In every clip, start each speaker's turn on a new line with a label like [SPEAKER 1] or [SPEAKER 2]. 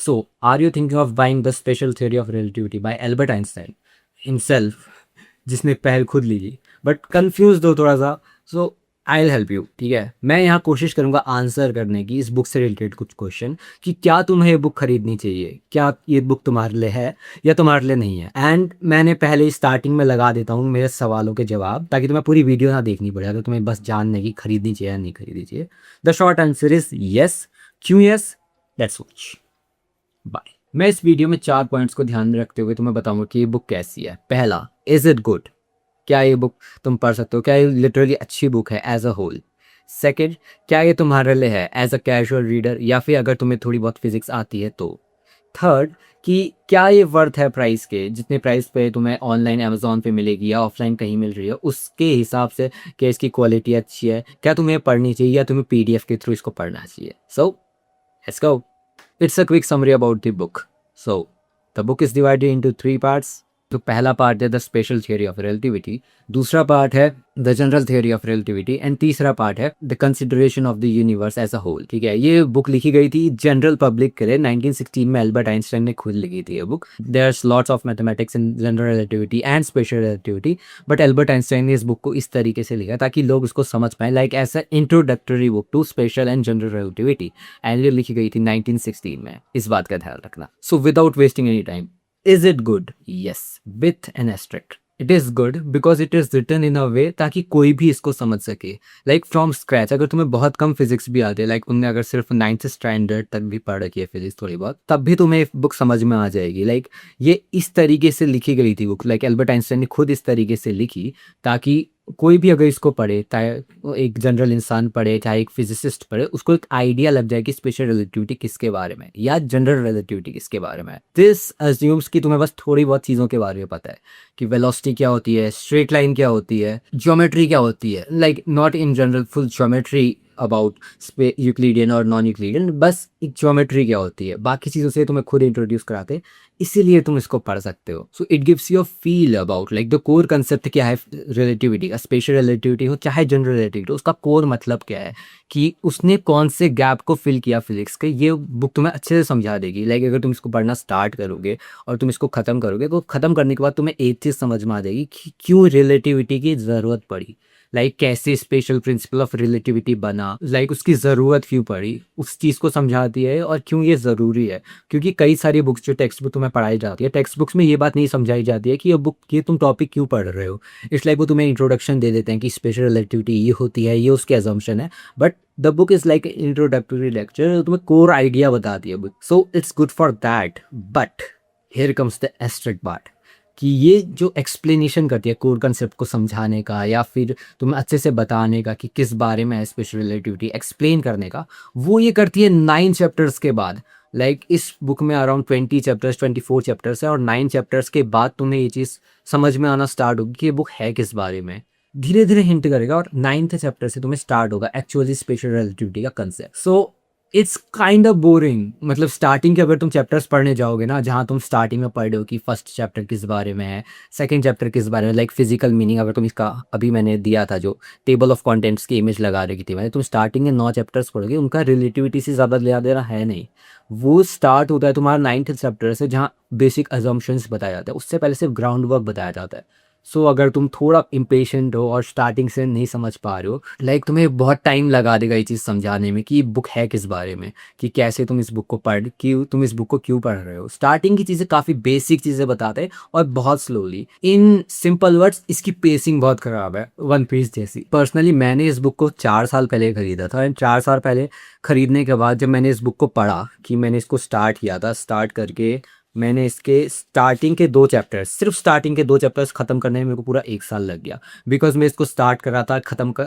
[SPEAKER 1] So are you thinking of buying the special theory of relativity by Albert Einstein himself, जिसने पहल खुद ली थी, but confuse हो थोड़ा सा। सो आई विल हेल्प यू, ठीक है। मैं यहाँ कोशिश करूँगा आंसर करने की इस बुक से रिलेटेड कुछ क्वेश्चन, कि क्या तुम्हें ये बुक खरीदनी चाहिए, क्या ये बुक तुम्हारे लिए है या तुम्हारे लिए नहीं है। एंड मैंने पहले ही स्टार्टिंग में लगा देता हूँ मेरे सवालों के जवाब, ताकि तुम्हें पूरी वीडियो ना देखनी पड़े, अगर तुम्हें बस जानने की खरीदनी चाहिए या नहीं खरीदनी चाहिए। The short answer is yes. क्यों येस? Let's watch. बाय। मैं इस वीडियो में 4 पॉइंट्स को ध्यान में रखते हुए तुम्हें बताऊंगा कि ये बुक कैसी है। पहला, इज इट गुड, क्या ये बुक तुम पढ़ सकते हो, क्या ये लिटरली अच्छी बुक है एज अ होल। सेकेंड, क्या ये तुम्हारे लिए है एज अ कैजुअल रीडर, या फिर अगर तुम्हें थोड़ी बहुत फिजिक्स आती है तो। थर्ड, कि क्या ये वर्थ है प्राइस के, जितने प्राइस पे तुम्हें ऑनलाइन अमेजोन पे मिलेगी या ऑफलाइन कहीं मिल रही है उसके हिसाब से, क्या इसकी क्वालिटी अच्छी है, क्या तुम्हें पढ़नी चाहिए या तुम्हें पीडीएफ के थ्रू इसको पढ़ना चाहिए। So let's go. It's a quick summary about the book. So, the book is divided into 3 parts. तो पहला पार्ट है the special theory of relativity, दूसरा पार्ट है the general theory of relativity, and तीसरा part है the consideration of the universe as a whole. ठीक है, ये बुक लिखी गई थी जनरल पब्लिक के लिए 1916 में। एल्बर्ट आइंस्टाइन ने खुद लिखी थी ये book. There are lots of mathematics in general relativity and special relativity, but Albert Einstein ने इस बुक को इस तरीके से लिखा ताकि लोग उसको समझ पाएं, like as a introductory book to special and general relativity. And ये लिखी गई थी 1916 में, इस बात का ध्यान रखना। So without wasting any time, is it good? Yes, with an asterisk. It is good because it is written in a way ताकि कोई भी इसको समझ सके, लाइक फ्रॉम स्क्रैच। अगर तुम्हें बहुत कम फिजिक्स भी आते हैं, लाइक तुमने अगर सिर्फ 9th स्टैंडर्ड तक भी पढ़ रखी है फिजिक्स थोड़ी बहुत, तब भी तुम्हें बुक समझ में आ जाएगी। लाइक ये इस तरीके से लिखी गई थी बुक, लाइक एल्बर्ट आइंस्टाइन ने खुद इस तरीके से लिखी ताकि कोई भी अगर इसको पढ़े, चाहे वो एक जनरल इंसान पढ़े चाहे एक फिजिसिस्ट पढ़े, उसको एक आइडिया लग जाए कि स्पेशल रिलेटिविटी किसके बारे में या जनरल रिलेटिविटी किसके बारे में है। दिस अज्यूम्स कि तुम्हें बस थोड़ी बहुत चीज़ों के बारे में पता है, कि वेलोसिटी क्या होती है, स्ट्रेट लाइन क्या होती है, ज्योमेट्री क्या होती है, like not in general full geometry about Euclidean और नॉन यूक्लिडियन, बस एक ज्योमेट्री क्या होती है, बाकी चीज़ों से तुम्हें खुद इंट्रोड्यूस कराते, इसीलिए तुम इसको पढ़ सकते हो। So it gives you a feel about like the core concept क्या है रिलेटिविटी का, स्पेशल रिलेटिविटी हो चाहे जनरल रिलेटिविटी, उसका कोर मतलब क्या है, कि उसने कौन से गैप को फिल किया फिजिक्स के। ये बुक तुम्हें अच्छे से समझा देगी। लाइक अगर तुम इसको पढ़ना स्टार्ट करोगे और तुम इसको ख़त्म करोगे, तो ख़त्म करने के बाद तुम्हें एक चीज़ समझ में आ जाएगी कि क्यों रिलेटिविटी की ज़रूरत पड़ी, लाइक कैसे स्पेशल प्रिंसिपल ऑफ रिलेटिविटी बना, लाइक उसकी ज़रूरत क्यों पड़ी, उस चीज़ को समझाती है और क्यों ये ज़रूरी है। क्योंकि कई सारी बुक्स जो टेक्स्ट बुक तुम्हें पढ़ाई जाती है, टेक्स्ट बुक्स में ये बात नहीं समझाई जाती है कि ये बुक ये तुम टॉपिक क्यों पढ़ रहे हो। इट्स लाइक वो तुम्हें इंट्रोडक्शन दे देते हैं कि स्पेशल रिलेटिविटी ये होती है, ये उसके अजम्पशन है, but the book is like introductory lecture, तुम्हें कोर आइडिया बताती है book. So it's good for that, but here comes the asterisk part, कि ये जो एक्सप्लेनेशन करती है कोर कंसेप्ट को समझाने का या फिर तुम्हें अच्छे से बताने का कि किस बारे में है स्पेशल रिलेटिविटी, एक्सप्लेन करने का, वो ये करती है 9 चैप्टर्स के बाद। लाइक इस बुक में अराउंड 20 चैप्टर्स 24 चैप्टर्स है, और 9 चैप्टर्स के बाद तुम्हें ये चीज़ समझ में आना स्टार्ट होगी कि ये बुक है किस बारे में। धीरे धीरे हिंट करेगा और 9th चैप्टर से तुम्हें स्टार्ट होगा एक्चुअली स्पेशल रिलेटिविटी का concept. So it's kind of boring. मतलब स्टार्टिंग के अगर तुम चैप्टर्स पढ़ने जाओगे ना, जहाँ तुम स्टार्टिंग में पढ़ रहे हो कि फर्स्ट चैप्टर किस बारे में है, सेकंड चैप्टर किस बारे में, लाइक फिजिकल मीनिंग, अगर तुम इसका अभी मैंने दिया था जो टेबल ऑफ कंटेंट्स की इमेज लगा रखी थी मैंने, तुम स्टार्टिंग में 9 चैप्टर्स पढ़ोगे, उनका रिलेटिविटी से ज़्यादा लेना देना है नहीं। वो स्टार्ट होता है तुम्हारा 9th चैप्टर से, जहाँ बेसिक अजम्पशंस बताया जाता है, उससे पहले सिर्फ ग्राउंड वर्क बताया जाता है। सो अगर तुम थोड़ा इम्पेशेंट हो और स्टार्टिंग से नहीं समझ पा रहे हो, लाइक तुम्हें बहुत टाइम लगा देगा ये चीज़ समझाने में कि ये बुक है किस बारे में, कि कैसे तुम इस बुक को पढ़, कि तुम इस बुक को क्यों पढ़ रहे हो। स्टार्टिंग की चीज़ें काफ़ी बेसिक चीज़ें बताते हैं और बहुत स्लोली। इन सिंपल वर्ड्स इसकी पेसिंग बहुत ख़राब है, वन पीस जैसी। पर्सनली मैंने इस बुक को 4 साल पहले ख़रीदा था, एंड 4 साल पहले ख़रीदने के बाद जब मैंने इस बुक को पढ़ा, कि मैंने इसको स्टार्ट किया था, स्टार्ट करके मैंने इसके स्टार्टिंग के 2 चैप्टर्स, सिर्फ स्टार्टिंग के 2 चैप्टर्स ख़त्म करने में मेरे को पूरा 1 साल लग गया। बिकॉज मैं इसको स्टार्ट कर रहा था,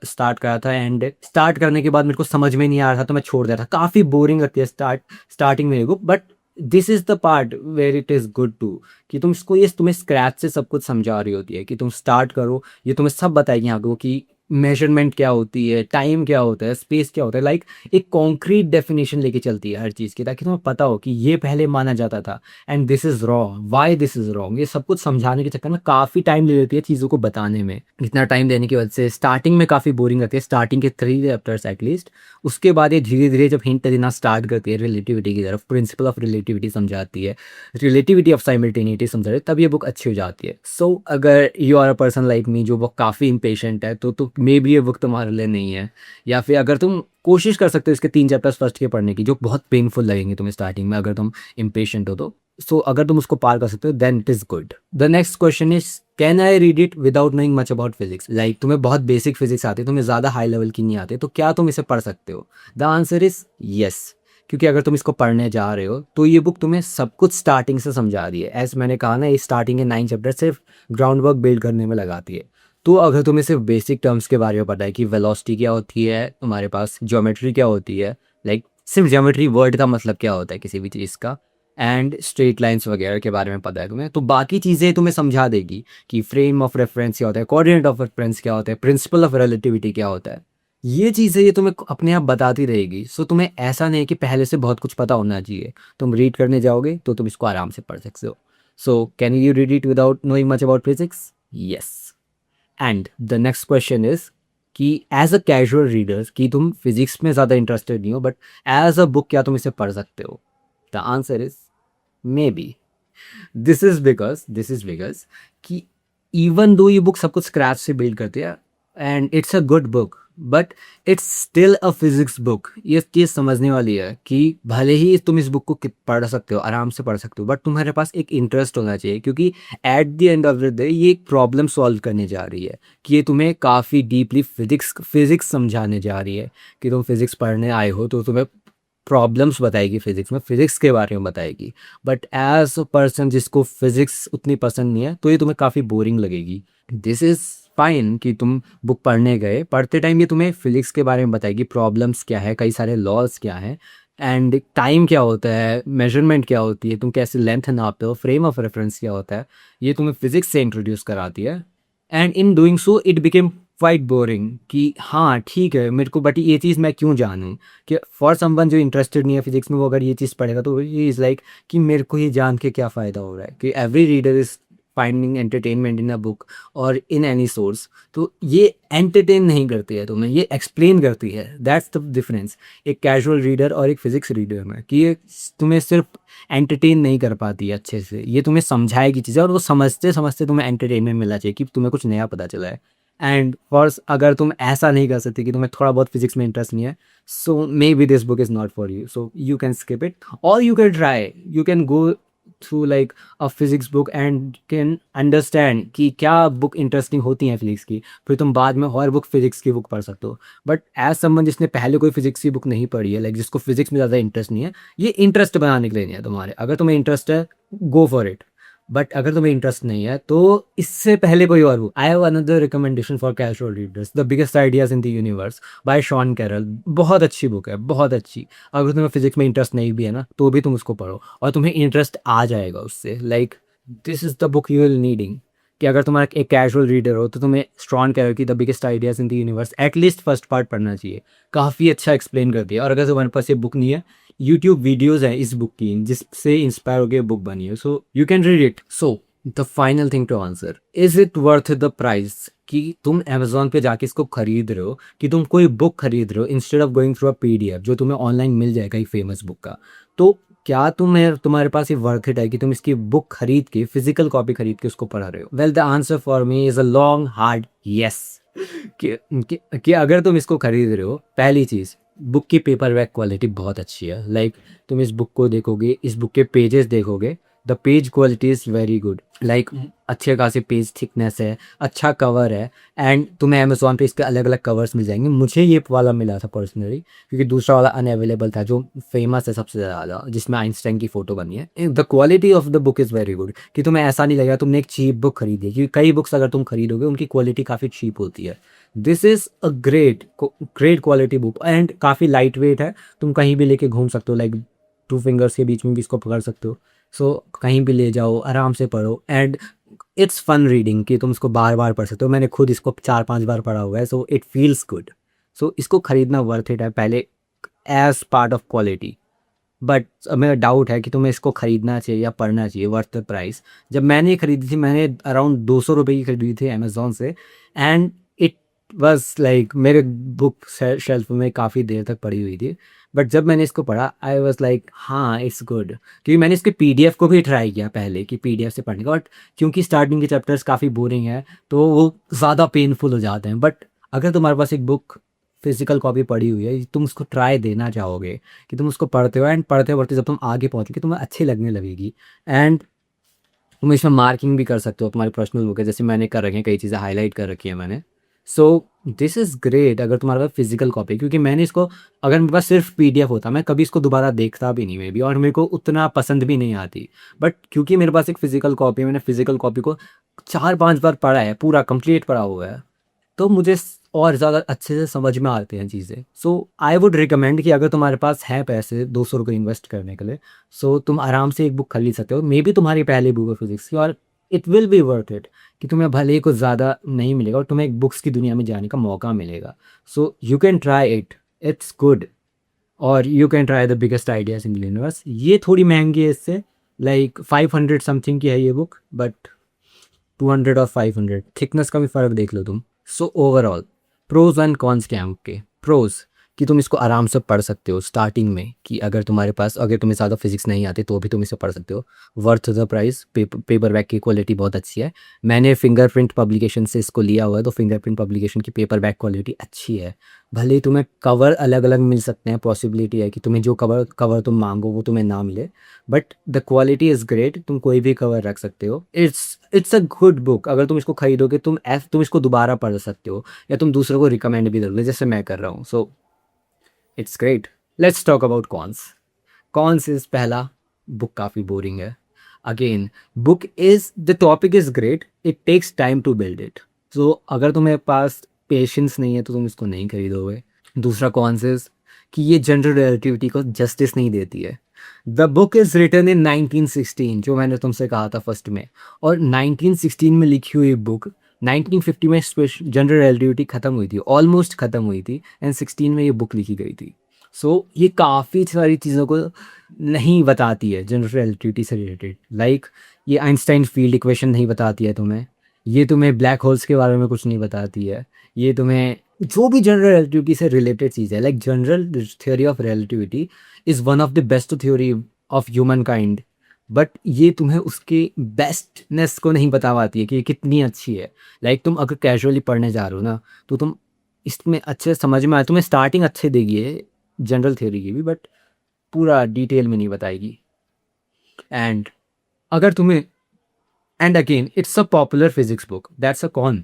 [SPEAKER 1] स्टार्ट कर रहा था, एंड स्टार्ट करने के बाद मेरे को समझ में नहीं आ रहा था तो मैं छोड़ दिया था। काफ़ी बोरिंग लगती है स्टार्टिंग मेरे को, but this is the part where it is good to, कि तुम्हें स्क्रैच से सब कुछ समझा रही होती है, कि तुम स्टार्ट करो, ये तुम्हें सब बताएगी आगे कि मेजरमेंट क्या होती है, टाइम क्या होता है, स्पेस क्या होता है, लाइक एक कॉन्क्रीट डेफिनेशन लेके चलती है हर चीज़ की, ताकि तुम्हें पता हो कि ये पहले माना जाता था and this is wrong, why this is wrong. ये सब कुछ समझाने के चक्कर में काफ़ी टाइम ले लेती है चीज़ों को बताने में। इतना टाइम देने की वजह से स्टार्टिंग में काफ़ी बोरिंग रहती है, स्टार्टिंग के 3 चैप्टर्स एटलीस्ट। उसके बाद ये धीरे धीरे जब हिंट देना स्टार्ट करती है रिलेटिविटी की तरफ, प्रिंसिपल ऑफ रिलेटिविटी समझाती है, रिलेटिविटी ऑफ साइमल्टेनिटी समझा रहे, तब ये बुक अच्छी हो जाती है। सो अगर you are a person like me जो बुक काफ़ी इम्पेशेंट है, तो मे बी ये बुक तुम्हारे लिए नहीं है। या फिर अगर तुम कोशिश कर सकते हो इसके 3 चैप्टर्स फर्स्ट के पढ़ने की, जो बहुत पेनफुल लगेंगे तुम्हें स्टार्टिंग में अगर तुम इम्पेशेंट हो तो। सो अगर तुम उसको पार कर सकते हो then it is good. The next question is, can I read it without knowing much about physics? Like तुम्हें बहुत बेसिक फिजिक्स आती है, तुम्हें ज़्यादा हाई लेवल की नहीं आती, तो क्या तुम इसे पढ़ सकते हो? The answer is yes. क्योंकि अगर तुम इसको पढ़ने जा रहे हो तो ये बुक तुम्हें सब कुछ स्टार्टिंग से समझा रही है। एज मैंने कहा ना, ये स्टार्टिंग के 9 चैप्टर सिर्फ ग्राउंड वर्क बिल्ड करने में लगाती है। तो अगर तुम्हें सिर्फ बेसिक टर्म्स के बारे में पता है कि वेलोसिटी क्या होती है, तुम्हारे पास ज्योमेट्री क्या होती है, लाइक सिर्फ ज्योमेट्री वर्ड का मतलब क्या होता है किसी भी चीज़ का, एंड स्ट्रेट लाइंस वगैरह के बारे में पता है तुम्हें, तो बाकी चीज़ें तुम्हें समझा देगी कि फ्रेम ऑफ रेफरेंस क्या होता है, कोऑर्डिनेट ऑफ रेफरेंस क्या होता है, प्रिंसिपल ऑफ रिलेटिविटी क्या होता है। ये चीज़ें ये तुम्हें अपने आप बताती रहेगी। सो तुम्हें ऐसा नहीं कि पहले से बहुत कुछ पता होना चाहिए। तुम रीड करने जाओगे तो तुम इसको आराम से पढ़ सकते हो। So can you read it without knowing much about physics? Yes. And the next question is कि एज अ कैजुअल रीडर, कि तुम फिजिक्स में ज़्यादा इंटरेस्टेड नहीं हो, बट एज अ बुक क्या तुम इसे पढ़ सकते हो? The answer is may be. This is because कि इवन दो ये बुक सब कुछ स्क्रैच से बिल्ड करते हैं and it's a good book, but it's still a physics book. ये चीज़ समझने वाली है कि भले ही तुम इस बुक को पढ़ सकते हो, आराम से पढ़ सकते हो, बट तुम्हारे पास एक इंटरेस्ट होना चाहिए, क्योंकि at the end of the day ये एक प्रॉब्लम सॉल्व करने जा रही है, कि ये तुम्हें काफ़ी डीपली फिजिक्स समझाने जा रही है। कि तुम फिजिक्स पढ़ने आए हो तो तुम्हें प्रॉब्लम्स बताएगी फिजिक्स में, फिजिक्स के बारे में बताएगी। बट एज अ पर्सन जिसको फिजिक्स उतनी पसंद नहीं है, तो ये तुम्हें काफ़ी बोरिंग लगेगी। दिस इज़ फाइन कि तुम बुक पढ़ने गए, पढ़ते टाइम ये तुम्हें फिजिक्स के बारे में बताएगी, प्रॉब्लम्स क्या है, कई सारे लॉज क्या हैं, एंड टाइम क्या होता है, मेजरमेंट क्या होती है, तुम कैसे लेंथ नापते हो, फ्रेम ऑफ रेफरेंस क्या होता है, ये तुम्हें फिजिक्स से इंट्रोड्यूस कराती है। And in doing so it became quite boring, कि हाँ ठीक है मेरे को, बट ये चीज़ मैं क्यों जानूँ? कि फॉर समवन जो इंटरेस्टेड नहीं है फिजिक्स में, वो अगर ये चीज़ पढ़ेगा तो ये इज़ लाइक कि मेरे को ये जान के क्या फ़ायदा हो रहा है? कि every reader is finding entertainment in a book और इन एनी सोर्स। तो ये एंटरटेन नहीं करती है तुम्हें, ये एक्सप्लेन करती है। दैट्स द डिफरेंस एक कैजुअल रीडर और एक फिजिक्स रीडर में, कि ये तुम्हें सिर्फ एंटरटेन नहीं कर पाती है अच्छे से, ये तुम्हें समझाएगी चीज़ें, और वो समझते समझते तुम्हें एंटरटेनमेंट मिलना चाहिए कि तुम्हें कुछ नया पता चला है। एंड फॉर अगर तुम ऐसा नहीं कर सकते कि तुम्हें थोड़ा बहुत फिजिक्स में इंटरेस्ट नहीं है, so maybe this book is not for you, so you can skip it, और you can try, you can go through like a physics book and can understand कि क्या बुक इंटरेस्टिंग होती हैं physics की, फिर तुम बाद में और बुक फिजिक्स की बुक पढ़ सकते हो। बट एज समवन जिसने पहले कोई फिजिक्स की बुक नहीं पढ़ी है, लाइक जिसको फिजिक्स में ज़्यादा इंटरेस्ट नहीं है, ये इंटरेस्ट बनाने के लिए नहीं है तुम्हारे। अगर तुम्हें इंटरेस्ट है, गो फॉर इट। बट अगर तुम्हें इंटरेस्ट नहीं है तो इससे पहले कोई और book, I have another recommendation for casual readers, the biggest ideas in the universe by Sean Carroll. बहुत अच्छी बुक है, बहुत अच्छी। अगर तुम्हें फिजिक्स में इंटरेस्ट नहीं भी है ना, तो भी तुम उसको पढ़ो और तुम्हें इंटरेस्ट आ जाएगा उससे। Like this is the book you will needing, कि अगर तुम्हारा एक कैजुअल रीडर हो तो तुम्हें शॉन कैरल की the biggest ideas in the universe at least first part पढ़ना चाहिए। काफ़ी अच्छा एक्सप्लेन करती है। और अगर तुम्हारे पास ये बुक नहीं है, यूट्यूब वीडियोज़ हैं इस बुक की जिससे इंस्पायर होकर बुक बनी है, so you can read it. So the final thing to answer, is it worth the price? कि तुम अमेजोन पे जाके इसको खरीद रहे हो, कि तुम कोई बुक खरीद रहे हो instead of going through a PDF जो तुम्हें ऑनलाइन मिल जाएगा एक फेमस बुक का, तो क्या तुम्हारे पास ये वर्थ इट है कि तुम इसकी बुक खरीद के, फिजिकल कॉपी खरीद के उसको पढ़ा रहे हो? Well the answer for me is a long hard yes. कि अगर तुम इसको खरीद रहे हो, पहली चीज़, बुक की पेपर बैक क्वालिटी बहुत अच्छी है। लाइक तुम इस बुक को देखोगे, इस बुक के पेजेस देखोगे, the page quality is very good. Like अच्छे खासे पेज थिकनेस है, अच्छा कवर है, एंड तुम्हें अमेजोन पे इसके अलग अलग कवर्स मिल जाएंगे। मुझे ये वाला मिला था पर्सनली, क्योंकि दूसरा वाला अनअवेलेबल था जो फेमस है सबसे ज़्यादा, जिसमें आइंस्टाइन की फ़ोटो बनी है। The quality of the book is very good, कि तुम्हें ऐसा नहीं लगेगा तुमने एक चीप बुक खरीदी है, क्योंकि कई बुक्स अगर तुम खरीदोगे उनकी क्वालिटी काफ़ी चीप होती है। This is a great quality book and काफ़ी लाइट वेट है। तुम कहीं भी लेके घूम सकते हो, लाइक 2 फिंगर्स के बीच में भी इसको पकड़ सकते हो। सो कहीं भी ले जाओ, आराम से पढ़ो, एंड इट्स फन रीडिंग कि तुम इसको बार बार पढ़ सकते हो। मैंने खुद इसको 4-5 बार पढ़ा हुआ है, so it feels good. So इसको खरीदना वर्थ इट है पहले as part of quality. But मेरा डाउट है कि तुम्हें इसको खरीदना चाहिए या पढ़ना चाहिए वर्थ द प्राइस। जब मैंने ये खरीदी थी, मैंने अराउंड 200 रुपये की खरीदी थी अमेज़ोन से, एंड इट वाज लाइक मेरे बुक शेल्फ में काफ़ी देर तक पड़ी हुई थी। बट जब मैंने इसको पढ़ा, आई वाज लाइक हाँ इट्स गुड। क्योंकि मैंने इसके पीडीएफ को भी ट्राई किया पहले कि पीडीएफ से पढ़ने का, बट क्योंकि स्टार्टिंग के चैप्टर्स काफ़ी बोरिंग है तो वो ज़्यादा पेनफुल हो जाते हैं। बट अगर तुम्हारे पास एक बुक फिजिकल कॉपी पड़ी हुई है, तुम उसको ट्राई देना चाहोगे कि तुम उसको पढ़ते हो, एंड पढ़ते पढ़ते जब तुम आगे पहुँचोगे तुम्हें अच्छी लगने लगेगी, एंड तुम इसमें मार्किंग भी कर सकते हो। तुम्हारी पर्सनल बुक है, जैसे मैंने कर रखी है, कई चीज़ें हाईलाइट कर रखी है मैंने। सो दिस इज़ ग्रेट अगर तुम्हारे पास फिजिकल कॉपी। क्योंकि मैंने इसको, अगर मेरे पास सिर्फ पीडीएफ होता मैं कभी इसको दोबारा देखता भी नहीं मे बी, और मेरे को उतना पसंद भी नहीं आती। बट क्योंकि मेरे पास एक फ़िज़िकल कॉपी है, मैंने फ़िज़िकल कॉपी को 4-5 बार पढ़ा है, पूरा कंप्लीट पढ़ा हुआ है, तो मुझे और ज़्यादा अच्छे से समझ में आती हैं चीज़ें। सो आई वुड रिकमेंड कि अगर तुम्हारे पास है पैसे 200 रुपये इन्वेस्ट करने के लिए, सो तुम आराम से एक बुक खरीद सकते हो। मे बी तुम्हारी पहली बुक है फिजिक्स की, और it will be worth it कि तुम्हें भले ही कुछ ज़्यादा नहीं मिलेगा और तुम्हें एक बुक्स की दुनिया में जाने का मौका मिलेगा। So you can try it, it's good. और you can try the biggest ideas in the universe. ये थोड़ी महंगी है इससे, लाइक 500 समथिंग की है ये बुक, बट 200 और 500 थिकनेस का भी फ़र्क देख लो तुम। So overall pros and cons क्या हैं आपके? प्रोज कि तुम इसको आराम से पढ़ सकते हो स्टार्टिंग में, कि अगर तुम्हारे पास, अगर तुम्हें ज़्यादा फिजिक्स नहीं आती तो भी तुम इसे पढ़ सकते हो। Worth the price, paper back की क्वालिटी बहुत अच्छी है। मैंने फिंगरप्रिंट पब्लिकेशन से इसको लिया हुआ है, तो फिंगरप्रिंट पब्लिकेशन की पेपर बैक क्वालिटी अच्छी है। भले ही तुम्हें कवर अलग अलग मिल सकते हैं, पॉसिबिलिटी है कि तुम्हें जो कवर तुम मांगो वो तुम्हें ना मिले, but the quality is great. तुम कोई भी कवर रख सकते हो। It's a good book. अगर तुम इसको खरीदोगे तुम इसको दोबारा पढ़ सकते हो, या तुम दूसरों को रिकमेंड भी करोगे जैसे मैं कर रहा हूँ। So it's great. Let's talk about cons. Cons is पहला, बुक काफ़ी बोरिंग है। Again, book is the topic is great, it takes time to build it. So अगर तुम्हें पास पेशेंस नहीं है तो तुम इसको नहीं खरीदोगे। दूसरा कॉन्स इज कि ये जनरल रिलेटिविटी को जस्टिस नहीं देती है। The book is written in 1916, जो मैंने तुमसे कहा था फर्स्ट में, और 1916 में लिखी हुई बुक 1950 में जनरल रिलेटिविटी ख़त्म हुई थी, ऑलमोस्ट ख़त्म हुई थी, एंड 16 में ये बुक लिखी गई थी। सो ये काफ़ी सारी चीज़ों को नहीं बताती है जनरल रिलेटिविटी से रिलेटेड। लाइक ये आइंस्टाइन फील्ड इक्वेशन नहीं बताती है तुम्हें, ये तुम्हें ब्लैक होल्स के बारे में कुछ नहीं बताती है, ये तुम्हें जो भी जनरल रिलेटिविटी से रिलेटेड चीज़ है, like general theory of relativity is one of the best theory of human kind, but ये तुम्हें उसके बेस्टनेस को नहीं बता पाती है कि ये कितनी अच्छी है। लाइक तुम अगर कैजुअली पढ़ने जा रहे हो ना, तो तुम इसमें अच्छे से समझ में आए, तुम्हें स्टार्टिंग अच्छे देगी है जनरल थ्योरी की भी, बट पूरा डिटेल में नहीं बताएगी। एंड अगर तुम्हें, and again it's a popular physics book, that's a con.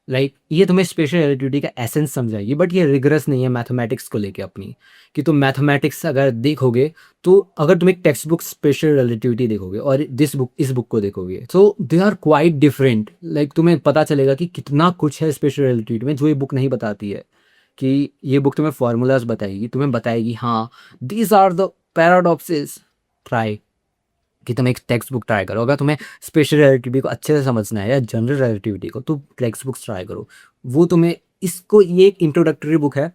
[SPEAKER 1] Like ये तुम्हें स्पेशल रिलेटिविटी का एसेंस समझाएगी, बट ये रिगरस नहीं है मैथमेटिक्स को लेके अपनी, कि तुम मैथमेटिक्स अगर देखोगे, तो अगर तुम एक टेक्स्ट बुक स्पेशल रिलेटिविटी देखोगे और इस बुक को देखोगे, तो they are quite different. Like तुम्हें पता चलेगा कि कितना कुछ है स्पेशल रिलेटिविटी में जो ये बुक नहीं बताती है। कि ये बुक तुम्हें फार्मूलाज बताएगी, तुम्हें बताएगी हाँ these are the paradoxes. Try कि तुम एक टेक्स्ट बुक ट्राई करो। अगर तुम्हें स्पेशल रिलेटिविटी को अच्छे से समझना है या जनरल रिलेटिविटी को, तो टेक्स्ट बुक्स ट्राई करो। वो तुम्हें, इसको, ये एक इंट्रोडक्टरी बुक है,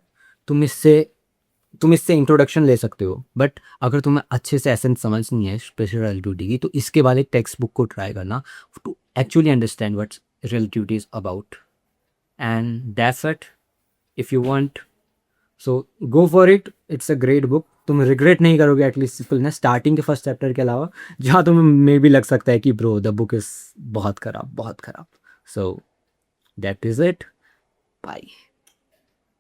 [SPEAKER 1] तुम इससे इंट्रोडक्शन ले सकते हो। बट अगर तुम्हें अच्छे से एसेंस समझनी है स्पेशल रिलेटिविटी की, तो इसके बाद एक टेक्स्ट बुक को ट्राई करना to actually understand what's relativity is about. And that's it. If you want, so go for it, it's a great book. तुम रिग्रेट नहीं करोगे एटलीस्ट फुल स्टार्टिंग के फर्स्ट चैप्टर के अलावा, जहाँ तुम्हें मे भी लग सकता है कि ब्रो द बुक इज़ बहुत ख़राब, बहुत ख़राब। So that is it. Bye.